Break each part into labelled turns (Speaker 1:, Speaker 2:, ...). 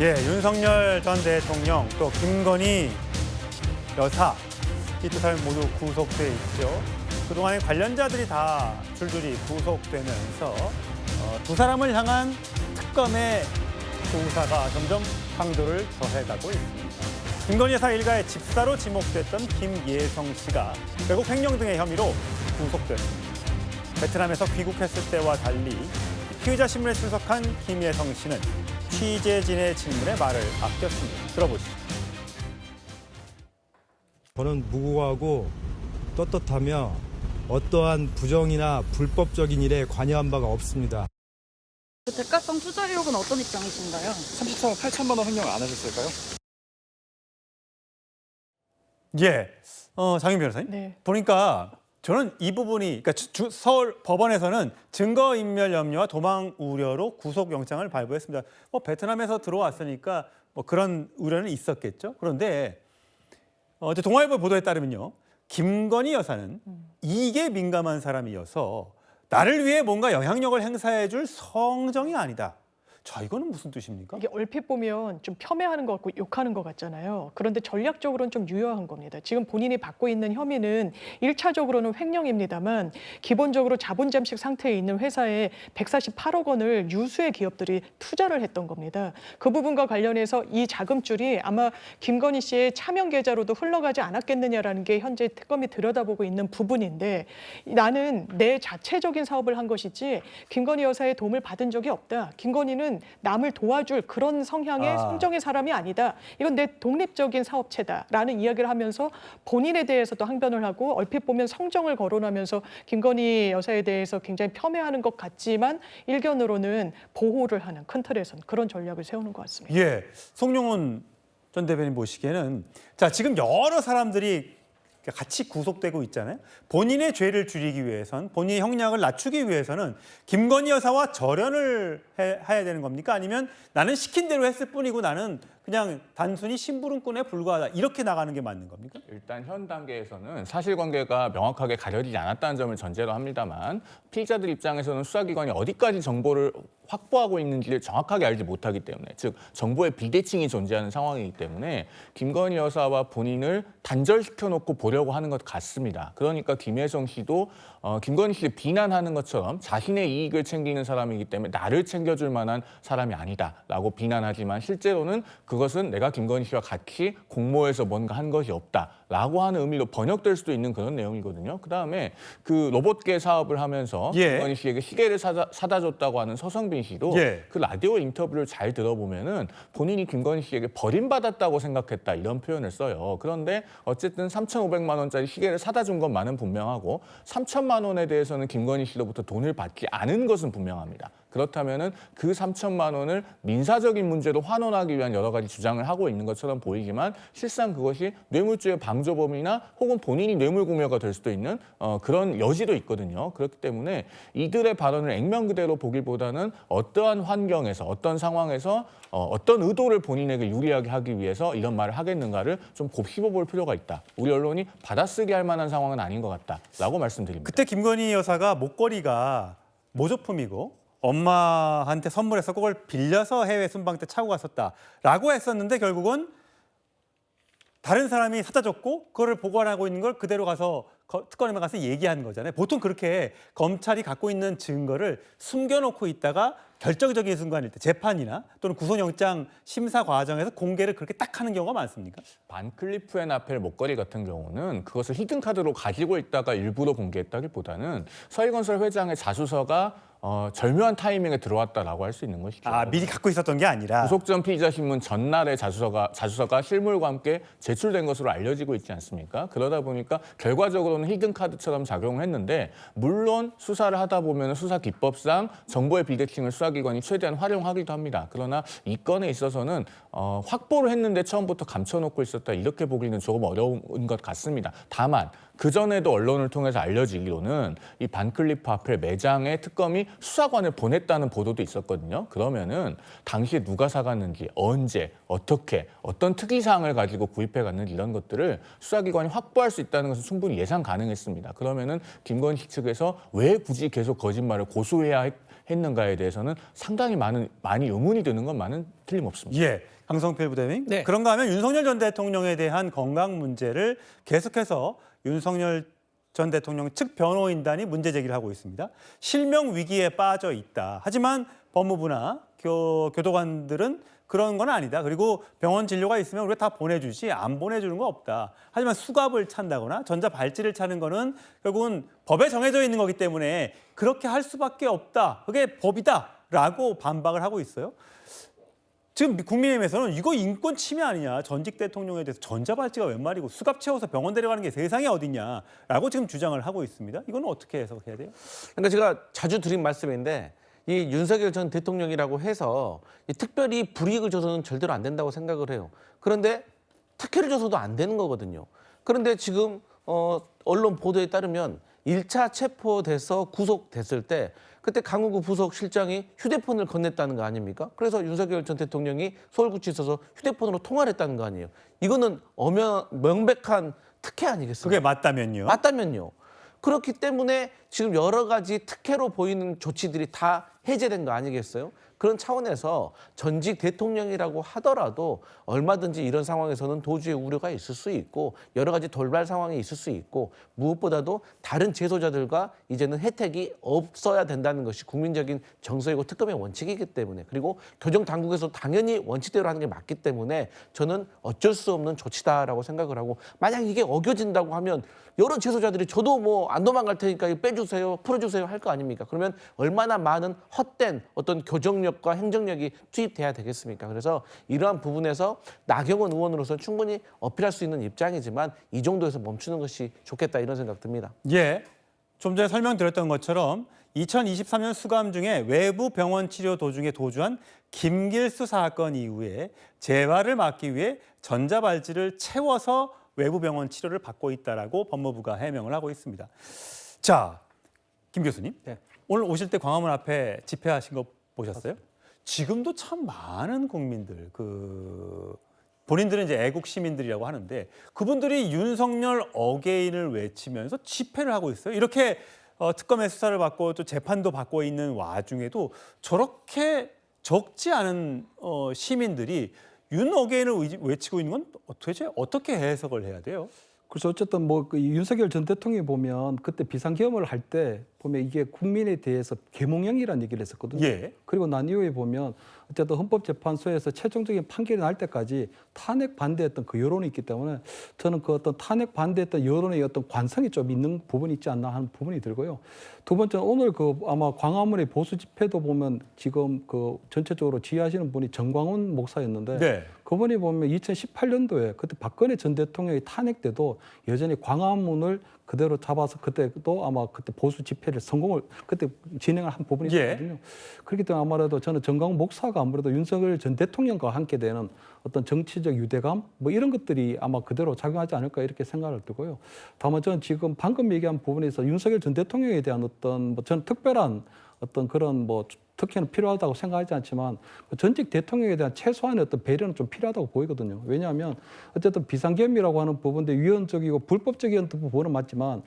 Speaker 1: 예, 윤석열 전 대통령 또 김건희 여사 이 두 사람 모두 구속돼 있죠. 그동안에 관련자들이 다 줄줄이 구속되면서 두 사람을 향한 특검의 조사가 점점 강도를 더해가고 있습니다. 김건희 여사 일가의 집사로 지목됐던 김예성 씨가 결국 횡령 등의 혐의로 구속됐습니다. 베트남에서 귀국했을 때와 달리 피의자 신문에 출석한 김예성 씨는 취재진의 질문에 말을 아꼈습니다. 들어보시죠.
Speaker 2: 저는 무고하고 떳떳하며 어떠한 부정이나 불법적인 일에 관여한 바가 없습니다.
Speaker 3: 그 대가성 투자 의혹은 어떤 입장이신가요?
Speaker 4: 34억 8천만 원 횡령 안 하셨을까요?
Speaker 1: 예, 장윤 변호사님.
Speaker 3: 네.
Speaker 1: 보니까 저는 이 부분이, 그러니까 서울 법원에서는 증거인멸 염려와 도망 우려로 구속영장을 발부했습니다. 뭐 베트남에서 들어왔으니까 뭐 그런 우려는 있었겠죠. 그런데 어제 동아일보 보도에 따르면요, 김건희 여사는 이익에 민감한 사람이어서 나를 위해 뭔가 영향력을 행사해줄 성정이 아니다. 자, 이거는 무슨 뜻입니까?
Speaker 5: 이게 얼핏 보면 좀 폄훼하는 것 같고 욕하는 것 같잖아요. 그런데 전략적으로는 좀 유효한 겁니다. 지금 본인이 받고 있는 혐의는 1차적으로는 횡령입니다만 기본적으로 자본 잠식 상태에 있는 회사에 148억 원을 유수의 기업들이 투자를 했던 겁니다. 그 부분과 관련해서 이 자금줄이 아마 김건희 씨의 차명 계좌로도 흘러가지 않았겠느냐라는 게 현재 특검이 들여다보고 있는 부분인데, 나는 내 자체적인 사업을 한 것이지 김건희 여사의 도움을 받은 적이 없다. 김건희는 남을 도와줄 그런 성향의 성정의 사람이 아니다. 이건 내 독립적인 사업체다라는 이야기를 하면서 본인에 대해서도 항변을 하고, 얼핏 보면 성정을 거론하면서 김건희 여사에 대해서 굉장히 폄훼하는 것 같지만 일견으로는 보호를 하는 큰 틀에서는 그런 전략을 세우는 것 같습니다.
Speaker 1: 예, 송영훈 전 대변인 보시기에는 자, 지금 여러 사람들이 같이 구속되고 있잖아요. 본인의 죄를 줄이기 위해선, 본인의 형량을 낮추기 위해서는 김건희 여사와 절연을 해야 되는 겁니까? 아니면 나는 시킨 대로 했을 뿐이고 나는 그냥 단순히 심부름꾼에 불과하다, 이렇게 나가는 게 맞는 겁니까?
Speaker 4: 일단 현 단계에서는 사실관계가 명확하게 가려지지 않았다는 점을 전제로 합니다만, 피의자들 입장에서는 수사기관이 어디까지 정보를 확보하고 있는지를 정확하게 알지 못하기 때문에, 즉 정보의 비대칭이 존재하는 상황이기 때문에 김건희 여사와 본인을 단절시켜놓고 보려고 하는 것 같습니다. 그러니까 김혜성 씨도 김건희 씨를 비난하는 것처럼 자신의 이익을 챙기는 사람이기 때문에 나를 챙겨줄 만한 사람이 아니다라고 비난하지만, 실제로는 그것은 내가 김건희 씨와 같이 공모해서 뭔가 한 것이 없다라고 하는 의미로 번역될 수도 있는 그런 내용이거든요. 그다음에 그 로봇계 사업을 하면서 김건희 씨에게 시계를 사다 줬다고 하는 서성빈 씨도 그 라디오 인터뷰를 잘 들어보면은 본인이 김건희 씨에게 버림받았다고 생각했다, 이런 표현을 써요. 그런데 어쨌든 3,500만 원짜리 시계를 사다 준 것만은 분명하고 3천만 원에 대해서는 김건희 씨로부터 돈을 받지 않은 것은 분명합니다. 그렇다면은 그 3천만 원을 민사적인 문제로 환원하기 위한 여러 가지 주장을 하고 있는 것처럼 보이지만, 실상 그것이 뇌물죄의 방조범이나 혹은 본인이 뇌물공여가 될 수도 있는 그런 여지도 있거든요. 그렇기 때문에 이들의 발언을 액면 그대로 보기보다는 어떠한 환경에서, 어떤 상황에서 어떤 의도를 본인에게 유리하게 하기 위해서 이런 말을 하겠는가를 좀 곱씹어 볼 필요가 있다. 우리 언론이 받아쓰기 할 만한 상황은 아닌 것 같다라고 말씀드립니다.
Speaker 1: 그때 김건희 여사가 목걸이가 모조품이고 엄마한테 선물해서 그걸 빌려서 해외 순방 때 차고 갔었다라고 했었는데, 결국은 다른 사람이 사다 줬고 그거를 보관하고 있는 걸 그대로 가서 특검에 가서 얘기한 거잖아요. 보통 그렇게 검찰이 갖고 있는 증거를 숨겨놓고 있다가 결정적인 순간일 때 재판이나 또는 구속영장 심사 과정에서 공개를 그렇게 딱 하는 경우가 많습니까?
Speaker 4: 반클리프 앤 아펠 목걸이 같은 경우는 그것을 히든카드로 가지고 있다가 일부러 공개했다기보다는 서희건설 회장의 자수서가 절묘한 타이밍에 들어왔다라고 할 수 있는 것이죠.
Speaker 1: 미리 갖고 있었던 게 아니라.
Speaker 4: 구속 전 피의자 신문 전날에 자수서가 실물과 함께 제출된 것으로 알려지고 있지 않습니까? 그러다 보니까 결과적으로는 히든카드처럼 작용을 했는데, 물론 수사를 하다 보면 수사 기법상 정보의 비대칭을 수사기관이 최대한 활용하기도 합니다. 그러나 이 건에 있어서는 확보를 했는데 처음부터 감춰놓고 있었다, 이렇게 보기는 조금 어려운 것 같습니다. 다만 그전에도 언론을 통해서 알려지기로는 이 반클리프 아펠 매장에 특검이 수사관을 보냈다는 보도도 있었거든요. 그러면은 당시에 누가 사갔는지, 언제, 어떻게, 어떤 특이사항을 가지고 구입해 갔는지, 이런 것들을 수사기관이 확보할 수 있다는 것은 충분히 예상 가능했습니다. 그러면은 김건희 측에서 왜 굳이 계속 거짓말을 고수해야 했는가에 대해서는 상당히 많이 의문이 드는 것만은 틀림없습니다.
Speaker 1: 예, 강성필 부대변인.
Speaker 6: 네.
Speaker 1: 그런가 하면 윤석열 전 대통령에 대한 건강 문제를 계속해서 윤석열 전 대통령 측 변호인단이 문제 제기를 하고 있습니다. 실명 위기에 빠져 있다. 하지만 법무부나 교도관들은 그런 건 아니다. 그리고 병원 진료가 있으면 우리가 다 보내주지 안 보내주는 거 없다. 하지만 수갑을 찬다거나 전자발찌를 차는 거는 결국은 법에 정해져 있는 거기 때문에 그렇게 할 수밖에 없다. 그게 법이다라고 반박을 하고 있어요. 지금 국민의힘에서는 이거 인권 침해 아니냐. 전직 대통령에 대해서 전자발찌가 웬 말이고 수갑 채워서 병원 데려가는 게 세상에 어딨냐라고 지금 주장을 하고 있습니다. 이건 어떻게 해석해야 돼요?
Speaker 6: 그러니까 제가 자주 드린 말씀인데 이 윤석열 전 대통령이라고 해서 특별히 불이익을 줘서는 절대로 안 된다고 생각을 해요. 그런데 특혜를 줘서도 안 되는 거거든요. 그런데 지금 언론 보도에 따르면 1차 체포돼서 구속됐을 때 그때 강훈구 부속실장이 휴대폰을 건넸다는 거 아닙니까? 그래서 윤석열 전 대통령이 서울구치소에서 휴대폰으로 통화를 했다는 거 아니에요. 이거는 명백한 특혜 아니겠습니까?
Speaker 1: 그게 맞다면요?
Speaker 6: 맞다면요. 그렇기 때문에 지금 여러 가지 특혜로 보이는 조치들이 다 해제된 거 아니겠어요? 그런 차원에서 전직 대통령이라고 하더라도 얼마든지 이런 상황에서는 도주의 우려가 있을 수 있고 여러 가지 돌발 상황이 있을 수 있고 무엇보다도 다른 재소자들과 이제는 혜택이 없어야 된다는 것이 국민적인 정서이고 특검의 원칙이기 때문에 그리고 교정 당국에서 당연히 원칙대로 하는 게 맞기 때문에 저는 어쩔 수 없는 조치다라고 생각을 하고 만약 이게 어겨진다고 하면 여러 재소자들이 저도 뭐 안 도망갈 테니까 이거 빼주세요, 풀어주세요 할 거 아닙니까? 그러면 얼마나 많은 헛된 어떤 교정력과 행정력이 투입돼야 되겠습니까? 그래서 이러한 부분에서 나경원 의원으로서 충분히 어필할 수 있는 입장이지만 이 정도에서 멈추는 것이 좋겠다 이런 생각 듭니다.
Speaker 1: 예, 좀 전에 설명드렸던 것처럼 2023년 수감 중에 외부 병원 치료 도중에 도주한 김길수 사건 이후에 재활을 막기 위해 전자발찌를 채워서 외부 병원 치료를 받고 있다라고 법무부가 해명을 하고 있습니다. 자, 김 교수님,
Speaker 6: 네.
Speaker 1: 오늘 오실 때 광화문 앞에 집회하신 거 보셨어요? 지금도 참 많은 국민들, 본인들은 이제 애국 시민들이라고 하는데 그분들이 윤석열 어게인을 외치면서 집회를 하고 있어요. 이렇게 특검의 수사를 받고 또 재판도 받고 있는 와중에도 저렇게 적지 않은 시민들이 윤 어게인을 외치고 있는 건 도대체 어떻게 해석을 해야 돼요?
Speaker 7: 그래서 어쨌든 그 윤석열 전 대통령이 보면 그때 비상계엄을 할 때 보면 이게 국민에 대해서 계몽령이라는 얘기를 했었거든요.
Speaker 1: 예.
Speaker 7: 그리고 난 이후에 보면 어쨌든 헌법재판소에서 최종적인 판결이 날 때까지 탄핵 반대했던 그 여론이 있기 때문에 저는 그 어떤 탄핵 반대했던 여론의 어떤 관성이 좀 있는 부분이 있지 않나 하는 부분이 들고요. 두 번째는 오늘 아마 광화문의 보수 집회도 보면 지금 전체적으로 지휘하시는 분이 정광훈 목사였는데
Speaker 1: 네.
Speaker 7: 그분이 보면 2018년도에 그때 박근혜 전 대통령이 탄핵 때도 여전히 광화문을 그대로 잡아서 그때도 아마 그때 보수 집회를 그때 진행을 한 부분이
Speaker 1: 예.
Speaker 7: 있거든요. 그렇기 때문에 아무래도 저는 정광훈 목사가 아무래도 윤석열 전 대통령과 함께 되는 어떤 정치적 유대감 뭐 이런 것들이 아마 그대로 작용하지 않을까 이렇게 생각을 들고요. 다만 저는 지금 방금 얘기한 부분에서 윤석열 전 대통령에 대한 어떤 저는 특별한 어떤 그런 특혜는 필요하다고 생각하지 않지만 전직 대통령에 대한 최소한의 어떤 배려는 좀 필요하다고 보이거든요. 왜냐하면 어쨌든 비상계엄이라고 하는 부분인데 위헌적이고 불법적인 부분은 맞지만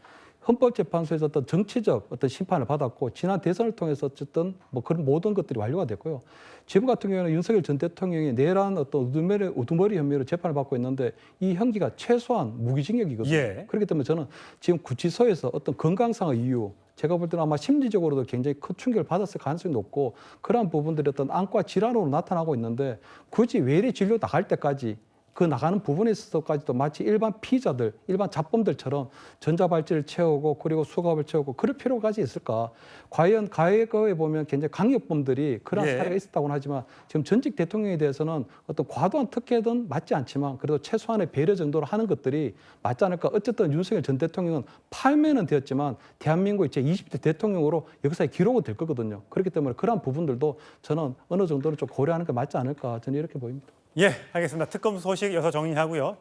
Speaker 7: 헌법재판소에서 어떤 정치적 어떤 심판을 받았고 지난 대선을 통해서 어쨌든 그런 모든 것들이 완료가 됐고요. 지금 같은 경우에는 윤석열 전 대통령이 내란 어떤 우두머리 혐의로 재판을 받고 있는데 이 형기가 최소한 무기징역이거든요.
Speaker 1: 예.
Speaker 7: 그렇기 때문에 저는 지금 구치소에서 어떤 건강상의 이유 제가 볼 때는 아마 심리적으로도 굉장히 큰 충격을 받았을 가능성이 높고 그러한 부분들이 어떤 안과 질환으로 나타나고 있는데 굳이 외래 진료 나갈 때까지 그 나가는 부분에 있어서까지도 마치 일반 피의자들, 일반 잡범들처럼 전자발찌를 채우고 그리고 수갑을 채우고 그럴 필요까지 있을까? 과연 과거에 보면 굉장히 강력범들이 그런
Speaker 1: 예.
Speaker 7: 사례가 있었다고는 하지만 지금 전직 대통령에 대해서는 어떤 과도한 특혜든 맞지 않지만 그래도 최소한의 배려 정도로 하는 것들이 맞지 않을까? 어쨌든 윤석열 전 대통령은 파면은 되었지만 대한민국의 제20대 대통령으로 역사에 기록은 될 거거든요. 그렇기 때문에 그러한 부분들도 저는 어느 정도는 좀 고려하는 게 맞지 않을까? 저는 이렇게 보입니다.
Speaker 1: 예, 알겠습니다. 특검 소식 여기서 정리하고요.